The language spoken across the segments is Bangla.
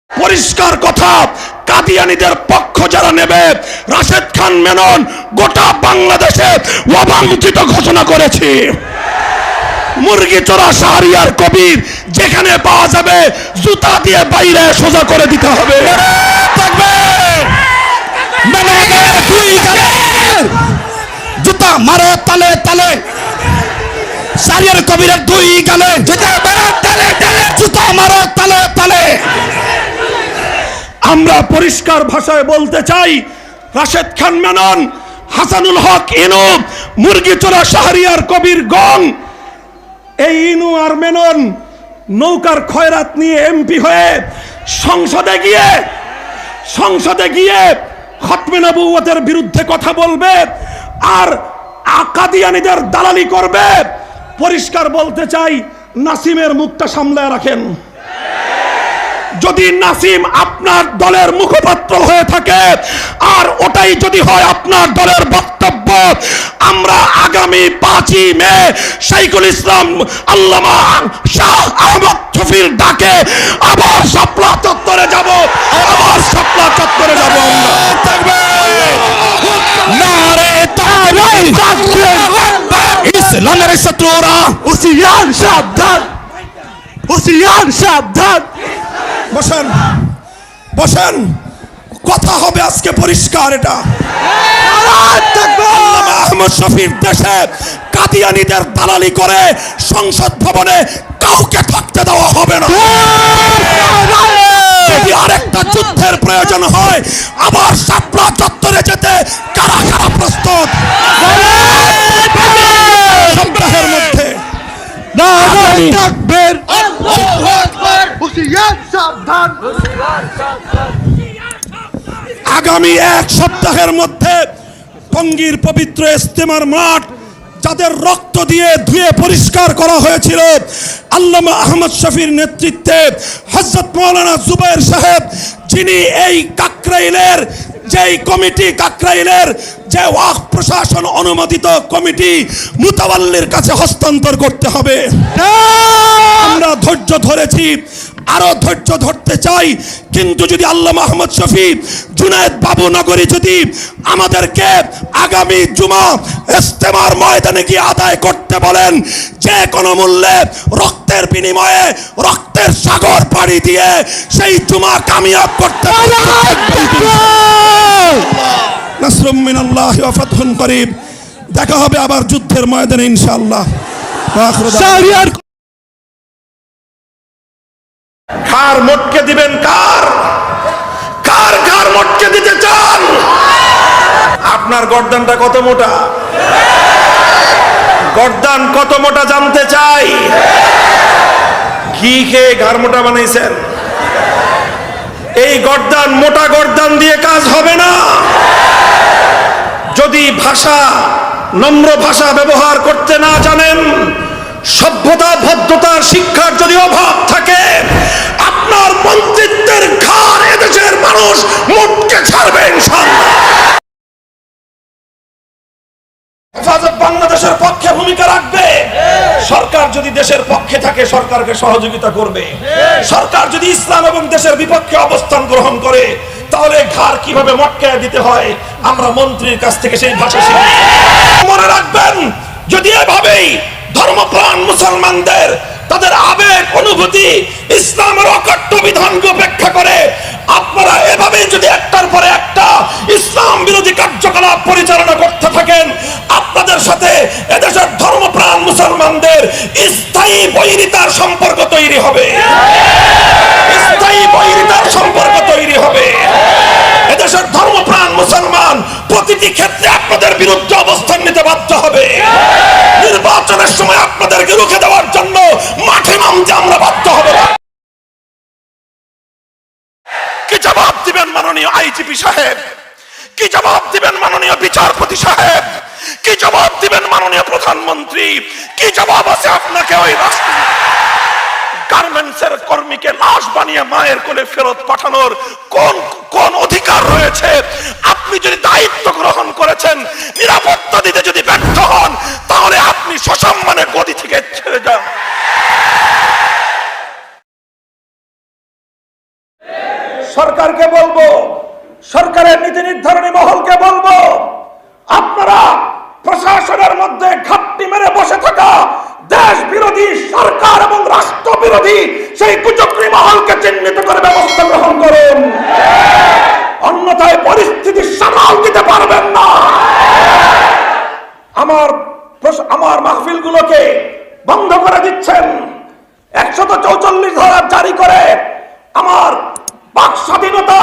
পরিষ্কার কথা, কাদিয়ানীদের পক্ষ যারা নেবে, রাশেদ খান মেনন গোটা বাংলাদেশে অবাঞ্ছিত ঘোষণা করেছি। মুরগি চোরা শাহরিয়ার কবির যেখানে পাওয়া যাবে জুতা দিয়ে বাইরে সোজা করে দিতে হবে। জুতা মারো তালে তালে, শাহরিয়ার কবিরের দুই গালে জুতা মারো তালে তালে, জুতা মারো তালে তালে। আমরা পরিষ্কার ভাষায় বলতে চাই, রাশেদ খান মেনন, হাসানুল হক ইনু, মুরগি চোরা শাহরিয়ার কবির গং, এই ইনু আর মেনন নৌকার খয়রাত নিয়ে এমপি হয়ে সংসদে গিয়ে খতমে নবুয়তের বিরুদ্ধে কথা বলবে আর কাদিয়ানীদের দালালি করবে। পরিষ্কার বলতে চাই, নাসিমের মুখটা সামলায় রাখেন। যদি নাসিম আপনার দলের মুখপাত্র হয়ে থাকে আর ওটাই যদি হয় আপনার দলের বক্তব্য, আমরা আগামী 5ই মে শাইখুল ইসলাম আল্লামা শাহ আহমদ শফির ডাকে আবার শাপলা চত্বরে যাব, নারে তাকবীর, ইসলামের শত্রুরা হুঁশিয়ার সাবধান, হুঁশিয়ার সাবধান। বসেন, কথা হবে আজকে পরিষ্কার। এটা আহমদ শফির দেশে কাদিয়ানীদের দালালি করে সংসদ ভবনে কাউকে থাকতে দেওয়া হবে না। যদি আরেকটা যুদ্ধের প্রয়োজন হয়, আবার শাপলা চত্বরে যেতে কারা কারা প্রস্তুত? সপ্তাহের মধ্যে আগামী 1 সপ্তাহের মধ্যে টঙ্গীর পবিত্র ইজতেমার মাঠ যাদের রক্ত দিয়ে ধুয়ে পরিষ্কার করা হয়েছিল, আল্লামা আহমদ শফির নেতৃত্বে হযরত মাওলানা জুবায়ের সাহেব, যিনি এই কাকরাইলের যেই কমিটি, কাকরাইলের যে ওয়াকফ প্রশাসন অনুমোদিত কমিটি, মুতাওয়াল্লির কাছে হস্তান্তর করতে হবে। আমরা ধৈর্য ধরেছি, আরো ধৈর্য ধরতে চাই, কিন্তু যদি আল্লামা আহমদ শফি, জুনায়েদ বাবু নগরী যদি আমাদেরকে আগামী জুমা ইজতেমার ময়দানে গিয়ে আদায় করতে বলেন, যে কোনো মূল্যে রক্তের বিনিময়ে, রক্তের সাগর পাড়ি দিয়ে সেই জুমা কামিয়াব করতে নাসরুম মিনাল্লাহি ওয়া ফাতহুন করিব। দেখা হবে আবার যুদ্ধের ময়দানে ইনশাআল্লাহ। কার মটকে দিবেন? কার মটকে দিতে চান? আপনার গর্দানটা কত মোটা? গর্দান কত মোটা জানতে চাই। ঘি খেয়ে ঘাড় মোটা বানাইছেন? এই গর্দান, মোটা গর্দান দিয়ে কাজ হবে না। যদি ভাষা, নম্র ভাষা ব্যবহার করতে না জানেন, সভ্যতা ভদ্রতার শিক্ষার যদি অভাব থাকে, আপনার মন্ত্রিত্বের ঘাড় এদেশের মানুষ মুটকে ছাড়বে ইনশাআল্লাহ। হেফাজত বাংলাদেশের পক্ষে ভূমিকা রাখবে। সরকার যদি দেশের পক্ষে থাকে, সরকারকে সহযোগিতা করবে। সরকার যদি ইসলাম এবং দেশের বিপক্ষে অবস্থান গ্রহণ করে, তাহলে ঘাড় কিভাবে মটকায় দিতে হয় আমরা মন্ত্রীর কাছ থেকে সেই ভাষা শিখি। মনে রাখবেন, যদি এভাবেই ধর্মপ্রাণ মুসলমানদের তাদের আবেগ, অনুভূতি, ইসলামের অকট্য বিধানকে উপেক্ষা করে আপনারা এভাবেই যদি একটার পরে একটা ইসলাম বিরোধী কার্যকলাপ পরিচালনা করতে থাকেন, আপনাদের সাথে এদেশের ধর্মপ্রাণ মুসলমানদের স্থায়ী বৈরিতার সম্পর্ক তৈরি হবে। স্থায়ী বৈরিতার সম্পর্ক তৈরি হবে। এদেশের ধর্মপ্রাণ মুসলমান প্রতিটি ক্ষেত্রে আপনাদের বিরুদ্ধে অবস্থান নিতে বাধ্য হবে। নির্বাচনের সময় আপনাদেরকে রুখে দেওয়ার জন্য মাঠে নামতে আমরা বাধ্য হব। কি জবাব দিবেন মাননীয় আইজিপি সাহেব? কি জবাব দিবেন মাননীয় বিচারপতি সাহেব? কি জবাব দিবেন মাননীয় প্রধানমন্ত্রী? কি জবাব আছে আপনাকে ওই গার্মেন্টসের কর্মীকে লাশ বানিয়ে মায়ের কোলে ফেরত পাঠানোর কোন অধিকার রয়েছে? আপনি যদি দায়িত্ব গ্রহণ করেছেন, নিরাপত্তা দিতে যদি ব্যর্থ হন, তাহলে আপনি সসম্মানে গদি থেকে ছেড়ে যান। সরকারকে বলবো, সরকারের নীতি নির্ধারণী মহলকে বলবো, আপনারা প্রশাসনের মধ্যে ঘাপটি মেরে বসে থাকা দেশ বিরোধী সরকার এবং রাষ্ট্র বিরোধী সেই কুচক্রী মহলকে চিহ্নিত করে ব্যবস্থা গ্রহণ করুন, অন্যথায় পরিস্থিতি সামাল দিতে পারবেন না। আমার মাহফিলগুলোকে বন্ধ করে দিচ্ছেন, 144 ধারা জারি করে আমার বাক স্বাধীনতা,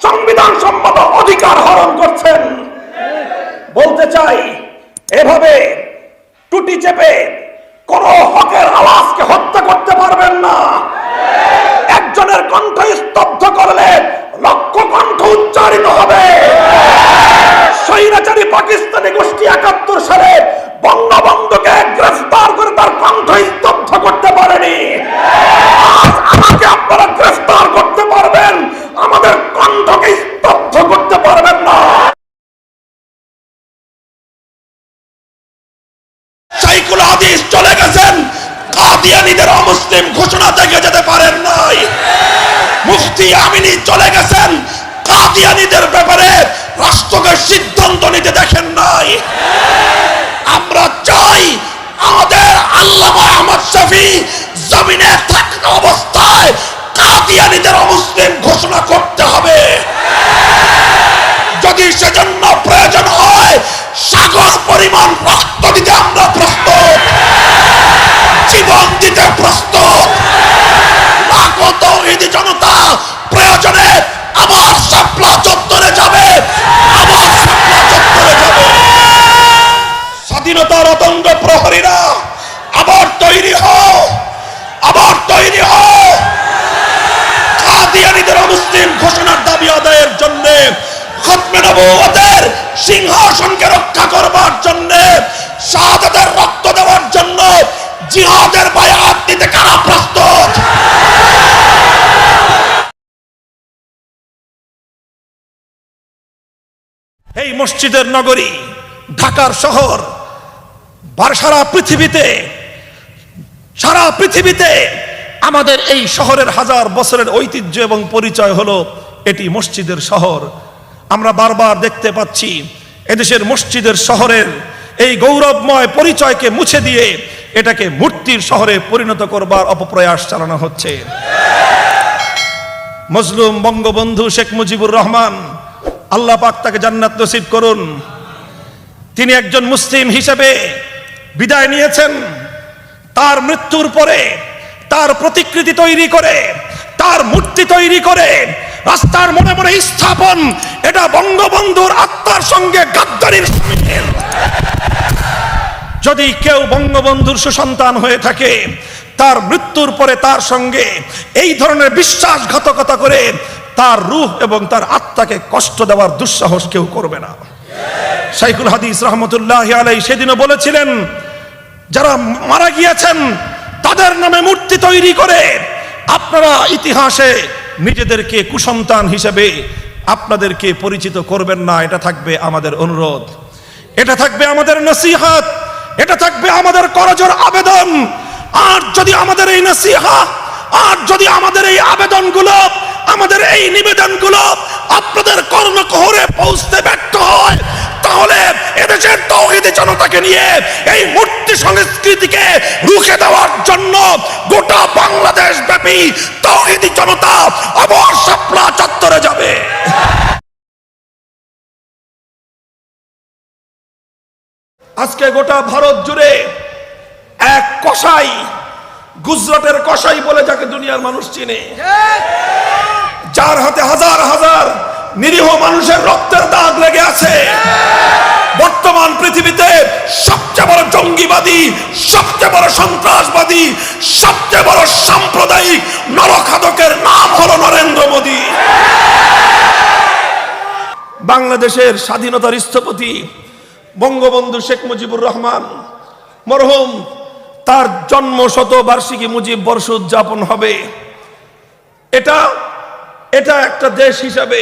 সংবিধান সম্মত অধিকার হরণ করছেন। বলতে চাই, এভাবে টুটি চেপে কোন হকের আওয়াজকে হত্যা করতে পারবেন না। একজনের কণ্ঠ স্তব্ধ করলে লক্ষ কণ্ঠ উচ্চারিত হবে। স্বৈরাচারী পাকিস্তানি গোষ্ঠী 71 সালে বঙ্গবন্ধুকে গ্রেফতার করে তার কণ্ঠ স্তব্ধ করতে পারেনি। আজ আমাকে আপনারা গ্রেফতার করতে পারবেন, আমাদের কণ্ঠকে স্তব্ধ করতে পারবেন না। শাইখুল হাদিস চলে গেছেন, কাদিয়ানীদের অমুসলিম ঘোষণা থেকে যেতে পারেন নাই। মুফতি আমিনী চলে গেছেন, কাদিয়ানীদের ব্যাপারে রাষ্ট্রকে সিদ্ধান্ত নিতে দেখেন নাই। আমরা চাই আমাদের আল্লামা আহমদ শফী জমিনে থাকা অবস্থায় কাদিয়ানীদের অমুসলিম ঘোষণা করতে হবে। যদি সেজন্য প্রয়োজন হয় সাগর পরিমাণ রক্ত দিতে আমরা প্রস্তুত, জীবন দিতে প্রস্তুত। লাখো তাওহীদি জনতা প্রয়োজনে আবার শাপলা চত্বরে যাবে, আবার শাপলা চত্বরে যাবে। স্বাধীনতার অতঙ্গ প্রহরীরা আবার তৈরি হও, আবার তৈরি হও। কাদিয়ানীদের অমুসলিম ঘোষণার দাবি আদায়ের জন্য, খতমে নবুয়তের সিংহাসনকে রক্ষা করবার জন্য, শাহাদাতের রক্ত দেওয়ার জন্য জিহাদের বায়াত দিতে কারা প্রস্তুত? এই মসজিদের নগরী ঢাকার শহর, সারা পৃথিবীতে আমাদের এই শহরের হাজার বছরের ঐতিহ্য এবং পরিচয় হলো এটি মসজিদের শহর। আমরা বারবার দেখতে পাচ্ছি এদেশের মসজিদের শহরের এই গৌরবময় পরিচয়কে মুছে দিয়ে এটাকে মূর্তির শহরে পরিণত করবার অপপ্রয়াস চালানো হচ্ছে। মজলুম বঙ্গবন্ধু শেখ মুজিবুর রহমান, আল্লাহ পাক তাকে জান্নাত নসিব করুন, তিনি একজন মুসলিম হিসেবে বিদায় নিয়েছেন। তার মৃত্যুর পরে তার প্রতিকৃতি তৈরি করে, তার মূর্তি তৈরি করে রাস্তার মনে মনে স্থাপন, এটা বঙ্গবন্ধুর আত্মার সঙ্গে গাদ্দারির সামিল। যদি কেউ বঙ্গবন্ধুর সুসন্তান হয়ে থাকে, তার মৃত্যুর পরে তার সঙ্গে এই ধরনের বিশ্বাসঘাতকতা করে তার রূহ এবং তার আত্মাকে কষ্ট দেওয়ার দুঃসাহস কেউ করবে না। শাইখুল হাদিস রহমতুল্লাহ আলাইহি সেদিনও বলেছিলেন, যারা মারা গিয়েছেন তাদের নামে মূর্তি তৈরি করে আপনারা ইতিহাসে নিজেদেরকে কুসন্তান হিসেবে আপনাদেরকে পরিচিত করবেন না। এটা থাকবে আমাদের অনুরোধ, এটা থাকবে আমাদের নসিহত, এটা থাকবে আমাদের করজোড় আবেদন। আর যদি আমাদের এই নসিহত, আর যদি আমাদের এই আবেদনগুলো, আমাদের এই নিবেদনগুলো আপনাদের কর্ণকুহরে পৌঁছতে ব্যর্থ হয়, তাহলে এদেশের তাওহীদি জনতাকে নিয়ে এই মূর্তি সংস্কৃতিকে রুখে দেওয়ার জন্য গোটা বাংলাদেশ ব্যাপী তাওহীদি জনতা আবার শাপলা চত্বরে যাবে। আজকে গোটা ভারত জুড়ে এক কসাই, গুজরাটের কসাই বলে যাকে দুনিয়ার মানুষ চিনে, যার হাতে হাজার হাজার নিরীহ মানুষের রক্তের দাগ লেগে আছে, বর্তমান পৃথিবীতে সবচেয়ে বড় জঙ্গিবাদী, সবচেয়ে বড় সন্ত্রাসবাদী, সবচেয়ে বড় সাম্প্রদায়িক নরখাদকের নাম হলো নরেন্দ্র মোদী। বাংলাদেশের স্বাধীনতার স্থপতি বঙ্গবন্ধু শেখ মুজিবুর রহমান মরহুম, তার জন্ম শতবার্ষিকী মুজিব বর্ষ উদযাপন হবে। এটা একটা দেশ হিসেবে,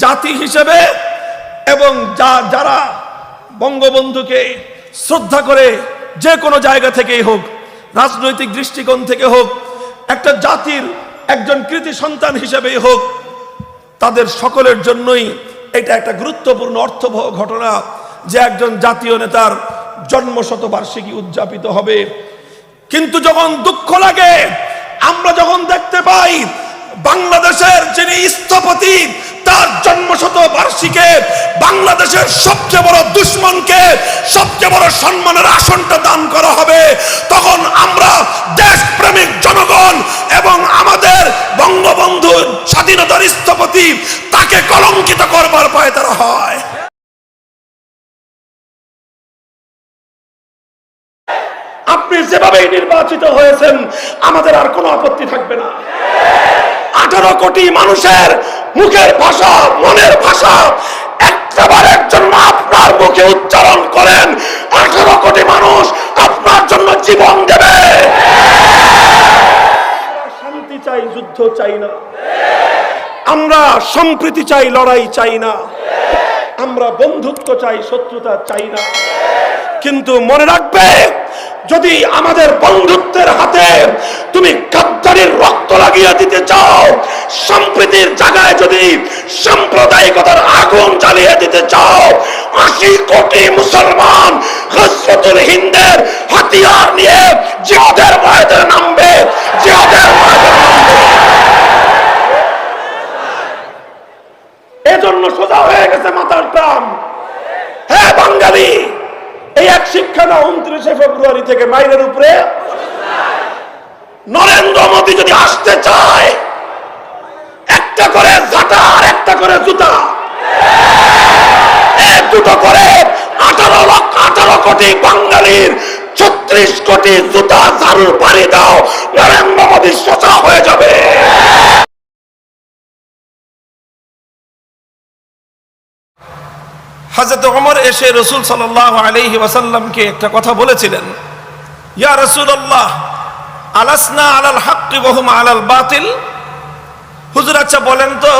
জাতি হিসেবে, এবং যারা বঙ্গবন্ধুকে শ্রদ্ধা করে যে কোনো জায়গা থেকেই হোক, রাজনৈতিক দৃষ্টিকোণ থেকে হোক, একটা জাতির একজন কৃতি সন্তান হিসেবেই হোক, তাদের সকলের জন্যই এটা একটা গুরুত্বপূর্ণ অর্থবহ ঘটনা যে একজন জাতীয় নেতার জন্মশতবার্ষিকী উদযাপিত হবে। কিন্তু যখন দুঃখ লাগে, আমরা যখন দেখতে পাই বাংলাদেশের যিনি স্থপতি তার জন্মশতবার্ষিকীতে বাংলাদেশের সবচেয়ে বড় দুশমনকে সবচেয়ে বড় সম্মানের আসনটা দান করা হবে, তখন আমরা দেশপ্রেমিক জনগণ এবং আমাদের বঙ্গবন্ধু স্বাধীনতার স্থপতি তাকে কলঙ্কিত করবার পায়তারা হয়। আপনি যেভাবে নির্বাচিত হয়েছেন আমাদের আর কোনো আপত্তি থাকবে না। 18 কোটি মানুষের মুখের ভাষা, মনের ভাষা একবারের জন্য আপনার মুখে উচ্চারণ করেন, 18 কোটি মানুষ আপনার জন্য জীবন দেবে। শান্তি চাই, যুদ্ধ চাই না। আমরা সম্প্রীতি চাই, লড়াই চাই না। আমরা বন্ধুত্ব চাই, শত্রুতা চাই না। কিন্তু মনে রাখবে, যদি আমাদের বন্ধুত্বের হাতে তুমি গাদ্দারির রক্ত লাগিয়ে দিতে চাও, সম্প্রীতির জায়গায় যদি সাম্প্রদায়িকতার আগুন জ্বালিয়ে দিতে চাও, 80 কোটি মুসলমান গজওয়াতুল হিন্দের হাতিয়ার নিয়ে জিহাদের ময়দানে নামবে, জিহাদের ময়দানে নামবে। এজন্য সোজা হয়ে গেছে মাথার টান। হ্যাঁ বাঙালি, এই এক শিক্ষা না 29শে ফেব্রুয়ারি থেকে মাইলের উপরে নরেন্দ্র মোদী যদি আসতে চায়, একটা করে ঝাঁটা আর একটা করে জুতা, এক দুটো করে 18 কোটি বাঙালির 36 কোটি জুতা ঝাড়ুর বাড়ি দাও, নরেন্দ্র মোদী সোজা হয়ে যাবে। হযরত ওমর এসে রাসূল সাল্লাল্লাহু আলাইহি ওয়াসাল্লামকে একটা কথা বলেছিলেন, ইয়া রাসূলুল্লাহ আলাসনা আলাল হাক্কি ওয়া হুম আলাল বাতিল। হুজুর আচ্ছা বলেন তো,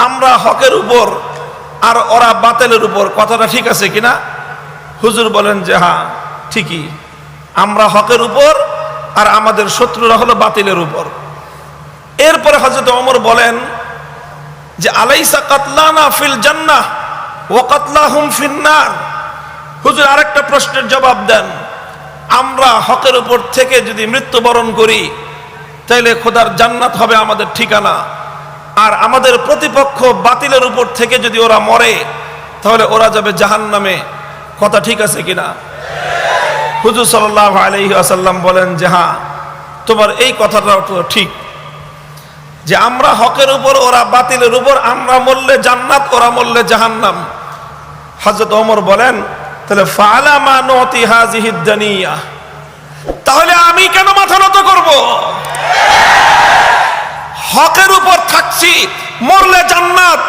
আমরা হকের উপর আর ওরা বাতিলের উপর, কথাটা ঠিক আছে কিনা? হুজুর বলেন যে হ্যাঁ ঠিকই, আমরা হকের উপর আর আমাদের শত্রুরা হলো বাতিলের উপর। এরপরে হযরত ওমর বলেন যে আলাইসা কাতলানা ফিল জান্নাহ ওয়া কাতলাহুম ফিন্নার। হুজুর আরেকটা প্রশ্নের জবাব দেন, আমরা হকের উপর থেকে যদি মৃত্যুবরণ করি তাহলে খোদার জান্নাত হবে আমাদের ঠিকানা, আর আমাদের প্রতিপক্ষ বাতিলের উপর থেকে যদি ওরা মরে তাহলে ওরা যাবে জাহান্নামে। কথা ঠিক আছে কিনা? হুজুর সাল্লাল্লাহু আলাইহি ওয়াসাল্লাম বলেন যে হ্যাঁ, তোমার এই কথাটাও তো ঠিক, যে আমরা হকের উপর ওরা বাতিলের উপর, আমরা মরলে জান্নাত ওরা মরলে জাহান্নাম। হযরত ওমর বলেন তাহলে ফালা মা নুতি হাযিহিদ দুনিয়া, তাহলে আমি কেন মাথা নত করব? হকের উপর থাকছি, মরলে জান্নাত,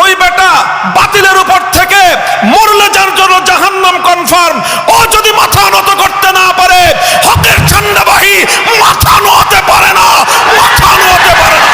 ওই বেটা বাতিলের উপর থেকে মরলে যার জন্য জাহান্নাম কনফার্ম। ও যদি মাথা নত করতে না পারে, হকের ঝান্ডাবাহী মাথা নতে পারে না, মাথা নতে পারে না।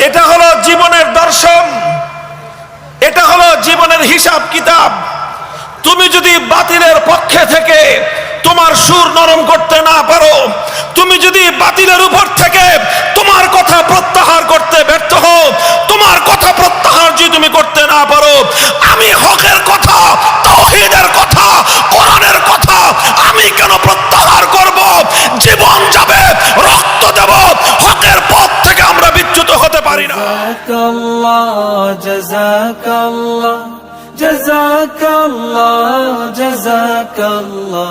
এটা হলো জীবনের দর্শন, এটা হলো জীবনের হিসাব কিতাব। তুমি যদি বাতিলের পক্ষে থেকে তোমার সুর নরম করতে না পারো, তুমি যদি বাতিলের উপর থেকে তোমার কথা প্রত্যাহার করতে ব্যর্থ হও, তোমার কথা প্রত্যাহার যদি তুমি করতে না পারো, আমি হকের কথা, তাওহীদের কথা, কোরআনের কথা আমি কেন প্রত্যাহার করব? জীবন যাবে, রক্ত দেব, হকের পথ থেকে আমরা বিচ্যুত হতে পারি না। জাযাকাল্লাহ জাযাকাল্লাহ জাযাকাল্লাহ।